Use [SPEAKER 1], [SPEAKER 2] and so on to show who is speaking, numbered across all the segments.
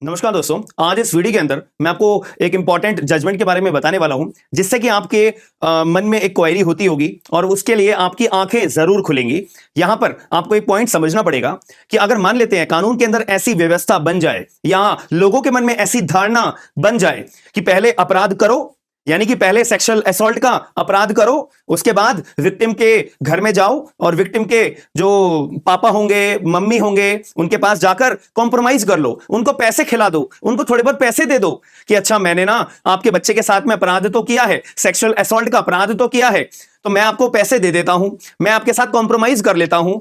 [SPEAKER 1] नमस्कार दोस्तों, आज इस वीडियो के अंदर मैं आपको एक इंपॉर्टेंट जजमेंट के बारे में बताने वाला हूं, जिससे कि आपके मन में एक क्वेरी होती होगी और उसके लिए आपकी आंखें जरूर खुलेंगी। यहां पर आपको एक पॉइंट समझना पड़ेगा कि अगर मान लेते हैं कानून के अंदर ऐसी व्यवस्था बन जाए या लोगों के मन में ऐसी धारणा बन जाए कि पहले अपराध करो, यानी कि पहले सेक्सुअल असॉल्ट का अपराध करो, उसके बाद विक्टिम के घर में जाओ और विक्टिम के जो पापा होंगे, मम्मी होंगे, उनके पास जाकर कॉम्प्रोमाइज कर लो, उनको पैसे खिला दो, उनको थोड़े बहुत पैसे दे दो कि अच्छा मैंने ना आपके बच्चे के साथ में अपराध तो किया है, सेक्सुअल असॉल्ट का अपराध तो किया है, तो मैं आपको पैसे दे देता हूं, मैं आपके साथ कॉम्प्रोमाइज कर लेता हूं।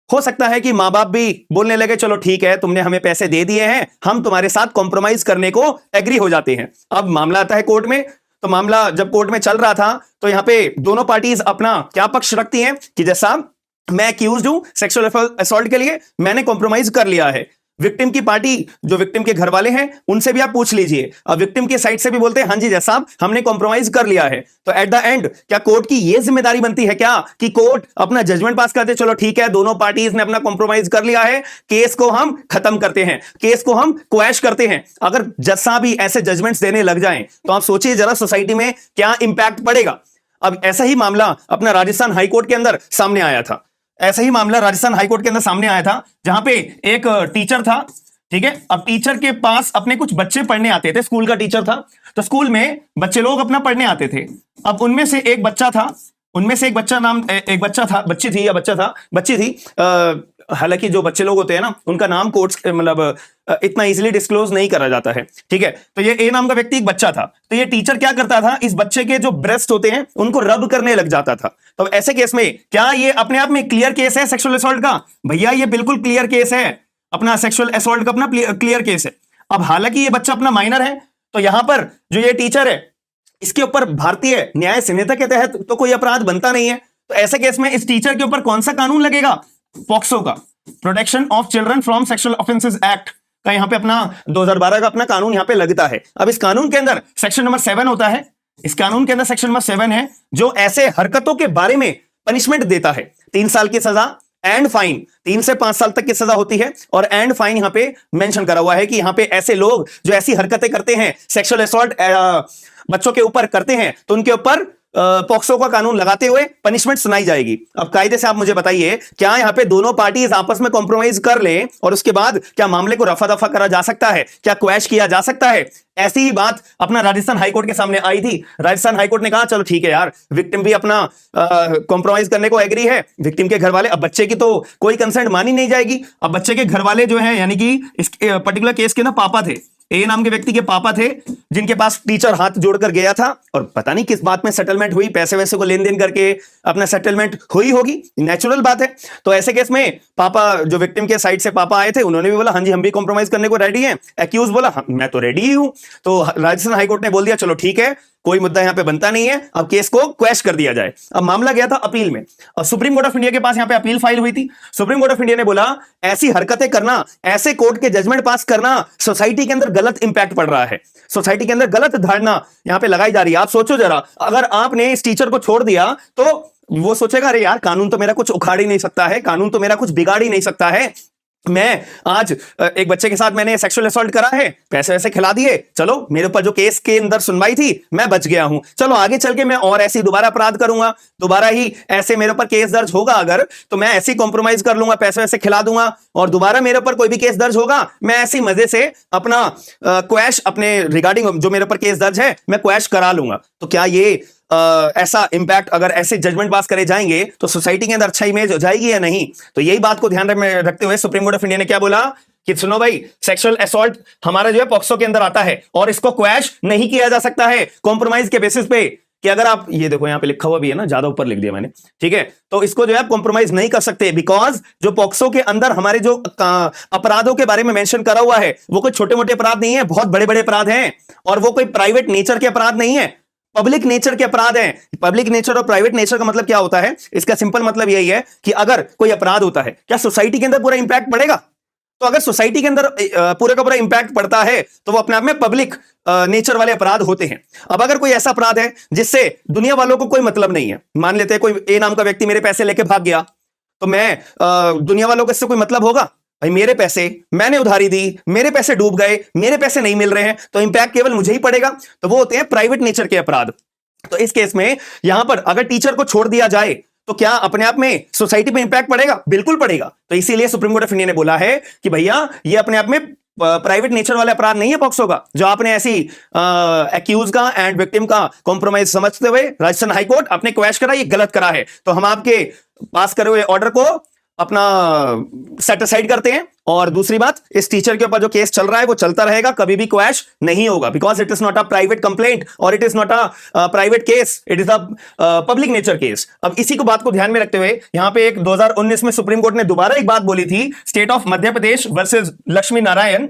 [SPEAKER 1] हो सकता है कि मां बाप भी बोलने लगे चलो ठीक है, तुमने हमें पैसे दे दिए हैं, हम तुम्हारे साथ कॉम्प्रोमाइज करने को एग्री हो जाते हैं। अब मामला आता है कोर्ट में, तो मामला जब कोर्ट में चल रहा था तो यहां पे दोनों पार्टीज अपना क्या पक्ष रखती हैं कि जैसा मैं अक्यूज्ड हूं सेक्सुअल असॉल्ट के लिए, मैंने कॉम्प्रोमाइज कर लिया है। विक्टिम की पार्टी जो विक्टिम के घर वाले हैं उनसे भी आप पूछ लीजिए, अब विक्टिम के साइड से भी बोलते हैं हाँ जी जज साहब हमने कॉम्प्रोमाइज कर लिया है। तो एट द एंड क्या कोर्ट की यह जिम्मेदारी बनती है क्या कि कोर्ट अपना जजमेंट पास करते चलो ठीक है दोनों पार्टीज ने अपना कॉम्प्रोमाइज कर लिया है, केस को हम खत्म करते हैं, केस को हम क्वैश करते हैं। अगर जज साहब ही ऐसे जजमेंट्स देने लग जाएं तो आप सोचिए जरा सोसाइटी में क्या इंपैक्ट पड़ेगा। अब ऐसा ही मामला अपना राजस्थान हाईकोर्ट के अंदर सामने आया था, ऐसा ही मामला राजस्थान हाईकोर्ट के अंदर सामने आया था जहां पे एक टीचर था, ठीक है। अब टीचर के पास अपने कुछ बच्चे पढ़ने आते थे, स्कूल का टीचर था, तो स्कूल में बच्चे लोग अपना पढ़ने आते थे। अब उनमें से एक बच्चा था, उनमें से एक बच्चा नाम एक बच्चा था, बच्ची थी या बच्चा था, बच्ची थी। हालांकि जो बच्चे लोग होते हैं ना उनका नाम कोर्ट्स मतलब इतना इजीली डिस्क्लोज नहीं करा जाता है, ठीक है। तो ये ए नाम का व्यक्ति एक बच्चा था, तो ये टीचर क्या करता था, इस बच्चे के जो ब्रेस्ट होते हैं उनको रब करने लग जाता था। तो ऐसे केस में क्या ये अपने आप में क्लियर केस है सेक्सुअल असॉल्ट का? भैया ये बिल्कुल क्लियर केस है, अपना सेक्सुअल असॉल्ट का अपना क्लियर केस है। अब हालांकि ये बच्चा अपना माइनर है, तो यहां पर जो ये टीचर है इसके ऊपर भारतीय न्याय संहिता के तहत तो कोई अपराध बनता नहीं है। तो ऐसे केस में इस टीचर के ऊपर कौन सा कानून लगेगा? पॉक्सो का, protection of children from sexual offences act का यहां पे अपना 2012 का अपना कानून यहां पे लगता है। अब इस कानून के अंदर सेक्शन नंबर 7 होता है, इस कानून के अंदर सेक्शन नंबर 7 है जो ऐसे हरकतों के बारे में पनिशमेंट देता है। 3 साल की सजा एंड फाइन, 3 से 5 साल तक की सजा होती है, और एंड फाइन यहां पे मेंशन करा हुआ है कि यहां पे ऐसे लोग जो ऐसी हरकतें करते हैं, सेक्सुअल असॉल्ट बच्चों के ऊपर करते हैं, तो उनके ऊपर पॉक्सो का कानून लगाते हुए पनिशमेंट सुनाई जाएगी। अब कायदे से आप मुझे बताइए, क्या यहां पे दोनों पार्टीज आपस में कॉम्प्रोमाइज कर लें और उसके बाद क्या मामले को रफा दफा करा जा सकता है, क्या क्वैश किया जा सकता है? ऐसी ही बात अपना राजस्थान हाईकोर्ट के सामने आई थी। राजस्थान हाईकोर्ट ने कहा चलो ठीक है यार, विक्टिम भी अपना कॉम्प्रोमाइज करने को एग्री है, विक्टिम के घर वाले, अब बच्चे की तो कोई कंसेंट मानी नहीं जाएगी। अब बच्चे के घर वाले जो है यानी कि इस पर्टिकुलर केस के ना पापा थे, ए नाम के व्यक्ति के पापा थे, जिनके पास टीचर हाथ जोड़कर गया था और पता नहीं किस बात में सेटलमेंट हुई, पैसे वैसे को लेन देन करके अपना सेटलमेंट हुई होगी, नेचुरल बात है। तो ऐसे केस में पापा जो विक्टिम के साइड से पापा आए थे उन्होंने भी बोला हाँ जी हम भी कॉम्प्रोमाइज करने को रेडी हैं। एक्यूज बोला हाँ, मैं तो रेडी ही हूं। तो राजस्थान हाईकोर्ट ने बोल दिया चलो ठीक है, कोई मुद्दा यहां पे बनता नहीं है, अब केस को क्वैश कर दिया जाए। अब मामला गया था अपील में और सुप्रीम कोर्ट ऑफ इंडिया के पास यहां पे अपील फाइल हुई थी। सुप्रीम कोर्ट ऑफ इंडिया ने बोला ऐसी हरकतें करना, ऐसे कोर्ट के जजमेंट पास करना सोसाइटी के अंदर गलत इंपैक्ट पड़ रहा है, सोसाइटी के अंदर गलत धारणा यहां पे लगाई जा रही है। आप सोचो जरा, अगर आपने इस टीचर को छोड़ दिया तो वो सोचेगा अरे यार कानून तो मेरा कुछ उखाड़ ही नहीं सकता है, कानून तो मेरा कुछ बिगाड़ ही नहीं सकता है, मैं आज एक बच्चे के साथ मैंने सेक्सुअल असॉल्ट करा है, पैसे वैसे खिला दिए, चलो मेरे ऊपर जो केस के अंदर सुनवाई थी मैं बच गया हूं, चलो आगे चल के मैं और ऐसी दोबारा अपराध करूंगा, दोबारा ही ऐसे मेरे ऊपर केस दर्ज होगा अगर, तो मैं ऐसी कॉम्प्रोमाइज कर लूंगा, पैसे वैसे खिला दूंगा और दोबारा मेरे ऊपर कोई भी केस दर्ज होगा मैं ऐसी मजे से अपना क्वैश अपने रिगार्डिंग जो मेरे ऊपर केस दर्ज है मैं क्वैश करा लूंगा। तो क्या ये ऐसा इंपैक्ट अगर ऐसे जजमेंट पास करे जाएंगे तो सोसाइटी के अंदर अच्छा इमेज हो जाएगी या नहीं? तो यही बात को ध्यान में रखते हुए सुप्रीम कोर्ट ऑफ इंडिया ने क्या बोला कि सुनो भाई, सेक्सुअल असॉल्ट हमारा जो है पॉक्सो के अंदर आता है और इसको क्वैश नहीं किया जा सकता है कॉम्प्रोमाइज के बेसिस पे, कि अगर आप ये देखो यहां पे लिखा हुआ भी है ना, ज्यादा ऊपर लिख दिया मैंने, ठीक है। तो इसको जो है कॉम्प्रोमाइज नहीं कर सकते बिकॉज जो पॉक्सो के अंदर हमारे जो अपराधों के बारे में मेंशन करा हुआ है वो कोई छोटे मोटे अपराध नहीं है, बहुत बड़े बड़े अपराध हैं, और वो कोई प्राइवेट नेचर के अपराध नहीं है, पब्लिक नेचर के अपराध हैं। पब्लिक नेचर और प्राइवेट नेचर का मतलब क्या होता है? इसका सिंपल मतलब यही है कि अगर कोई अपराध होता है क्या सोसाइटी के अंदर पूरा इंपैक्ट पड़ेगा? तो अगर सोसाइटी के अंदर पूरा का पूरा इंपैक्ट पड़ता है तो वो अपने आप में पब्लिक नेचर वाले अपराध होते हैं। अब अगर कोई ऐसा अपराध है जिससे दुनिया वालों को कोई मतलब नहीं है, मान लेते हैं कोई ए नाम का व्यक्ति मेरे पैसे लेके भाग गया, तो मैं दुनिया वालों को इससे कोई मतलब होगा? भाई मेरे पैसे मैंने उधारी दी, मेरे पैसे डूब गए, मेरे पैसे नहीं मिल रहे हैं, तो इंपैक्ट केवल मुझे ही पड़ेगा। तो वो होते हैं प्राइवेट नेचर के अपराध। तो इस केस में यहां पर अगर टीचर को छोड़ दिया जाए तो क्या अपने आप में सोसाइटी पे इंपैक्ट पड़ेगा? बिल्कुल पड़ेगा। तो इसीलिए सुप्रीम कोर्ट ऑफ इंडिया ने बोला है कि भैया ये अपने आप में प्राइवेट नेचर वाले अपराध नहीं है पॉक्सो का, जो आपने ऐसी एक्यूज का एंड विक्टिम का कॉम्प्रोमाइज समझते हुए राजस्थान हाईकोर्ट आपने क्वैश करा, ये गलत करा है। तो हम आपके पास करे हुए ऑर्डर को अपना सेट असाइड करते हैं। और दूसरी बात, इस टीचर के ऊपर जो केस चल रहा है वो चलता रहेगा, कभी भी क्वैश नहीं होगा, because it is not a private complaint और it is not a private case, it is a public nature case. अब इसी को बात को ध्यान में रखते हुए यहां पे एक 2019 में सुप्रीम कोर्ट ने दोबारा एक बात बोली थी, state of Madhya Pradesh versus Lakshmi Narayan,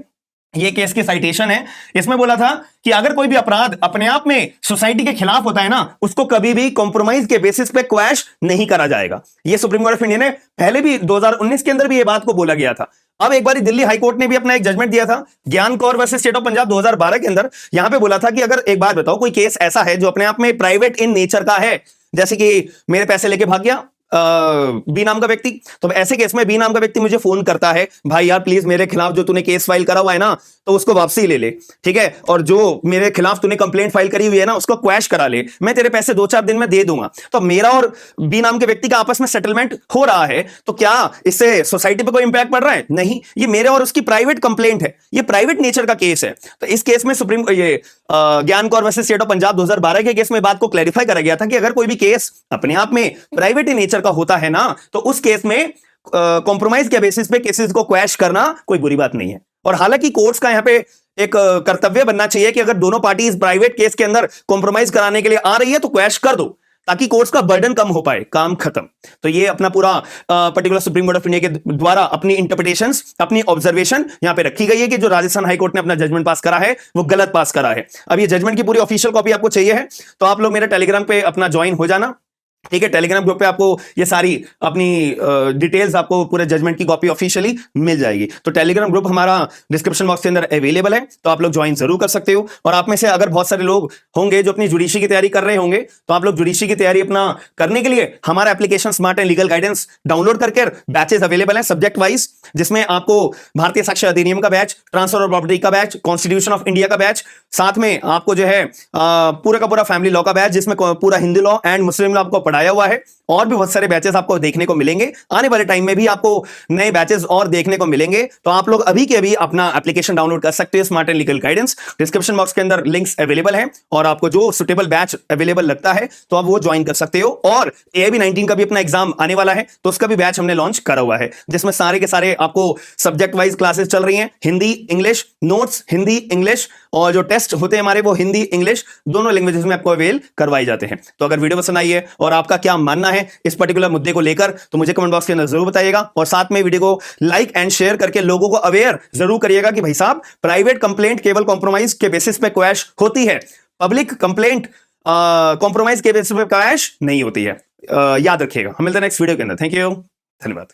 [SPEAKER 1] ये केस की साइटेशन है। इसमें बोला था कि अगर कोई भी अपराध अपने आप में सोसाइटी के खिलाफ होता है ना, उसको कभी भी कॉम्प्रोमाइज के बेसिस पे क्वैश नहीं करा जाएगा। ये सुप्रीम कोर्ट ऑफ इंडिया ने पहले भी 2019 के अंदर भी ये बात को बोला गया था। अब एक बार दिल्ली हाईकोर्ट ने भी अपना एक जजमेंट दिया था, ज्ञान Kaur versus state of Punjab 2012 के अंदर। यहां पे बोला था कि अगर एक बात बताओ, कोई केस ऐसा है जो अपने आप में प्राइवेट इन नेचर का है, जैसे कि मेरे पैसे लेके भाग गया बी नाम का व्यक्ति, तो ऐसे केस में बी नाम का व्यक्ति मुझे फोन करता है, भाई यार प्लीज मेरे खिलाफ जो तूने केस फाइल करा हुआ है ना, तो उसको वापसी ले ले, ठीक है, और जो मेरे खिलाफ तूने कंप्लेंट फाइल करी हुई है ना, उसको क्वैश करा ले, मैं तेरे पैसे 2-4 दिन में दे दूंगा। तो मेरा और बी नाम के व्यक्ति का आपस में सेटलमेंट हो रहा है, तो क्या इससे सोसाइटी पे कोई इंपैक्ट पड़ रहा है? नहीं, ये मेरे और उसकी प्राइवेट कंप्लेंट है, ये प्राइवेट नेचर का केस है। तो इस केस में सुप्रीम ये ज्ञान Kaur versus state of Punjab 2012 के केस में बात को क्लैरिफाई करा गया था कि अगर कोई भी केस अपने आप में प्राइवेट नेचर का होता है ना, तो उस केस में कॉम्प्रोमाइज के बेसिस पे केसेस को क्वैश करना कोई बुरी बात नहीं है। और हालांकि कोर्ट्स का यहां पे एक कर्तव्य बनना चाहिए कि अगर दोनों पार्टी इस प्राइवेट केस के अंदर कॉम्प्रोमाइज कराने के लिए आ रही है तो क्वैश कर दो, ताकि कोर्ट्स का बर्डन कम हो पाए, काम खत्म। तो ये अपना पूरा particular supreme court of India के द्वारा अपनी इंटरप्रिटेशंस, अपनी ऑब्जर्वेशन यहां पे रखी गई है कि जो राजस्थान हाईकोर्ट ने अपना जजमेंट पास करा है वो गलत पास करा है। अब ये जजमेंट की पूरी ऑफिशियल कॉपी आपको चाहिए है तो आप लोग मेरे टेलीग्राम पे अपना ज्वाइन हो जाना, ठीक है। टेलीग्राम ग्रुप पे आपको ये सारी अपनी डिटेल्स, आपको पूरे जजमेंट की कॉपी ऑफिशियली मिल जाएगी। तो टेलीग्राम ग्रुप हमारा डिस्क्रिप्शन बॉक्स के अंदर अवेलेबल है, तो आप लोग ज्वाइन जरूर कर सकते हो। और आप में से अगर बहुत सारे लोग होंगे जो अपनी जुडिशरी की तैयारी कर रहे होंगे, तो आप लोग जुडिशरी की तैयारी अपना करने के लिए हमारा application smart and legal guidance download करके बैचेस अवेलेबल है सब्जेक्ट वाइज, जिसमें आपको भारतीय साक्ष्य अधिनियम का बैच, ट्रांसफर ऑफ प्रॉपर्टी का बैच, कॉन्स्टिट्यूशन ऑफ इंडिया का बैच, साथ में आपको जो है पूरा का पूरा फैमिली लॉ का बैच, जिसमें पूरा Hindi law and Muslim law आपको पढ़ाया हुआ है। और भी बहुत सारे बैचेस आपको देखने को मिलेंगे, आने वाले टाइम में भी आपको नए बैचेस और देखने को मिलेंगे। तो आप लोग अभी के अभी अपना एप्लीकेशन डाउनलोड कर सकते हो, smart and legal guidance. Description box के अंदर लिंक्स अवेलेबल हैं और आपको जो सुटेबल बैच अवेलेबल लगता है तो आप वो ज्वाइन कर सकते हो। और AIB 19 का भी अपना एग्जाम आने वाला है, तो उसका भी बैच हमने लॉन्च करा हुआ है, जिसमें सारे के सारे आपको सब्जेक्ट वाइज क्लासेस चल रही हैं, Hindi English, notes Hindi English, और जो टेस्ट होते हैं हमारे वो हिंदी इंग्लिश दोनों लैंग्वेजेस में आपको अवेल करवाए जाते हैं। तो अगर वीडियो पसंद आई है और आपका क्या मानना है इस पर्टिकुलर मुद्दे को लेकर, तो मुझे कमेंट बॉक्स के अंदर जरूर बताइएगा। और साथ में वीडियो को लाइक एंड शेयर करके लोगों को अवेयर जरूर करिएगा कि भाई साहब, प्राइवेट कंप्लेंट केवल कॉम्प्रोमाइज के बेसिस पे क्वैश होती है, पब्लिक कंप्लेंट कॉम्प्रोमाइज के बेसिस पे क्वैश नहीं होती है। याद रखिएगा। हम मिलते हैं नेक्स्ट वीडियो के अंदर। थैंक यू, धन्यवाद।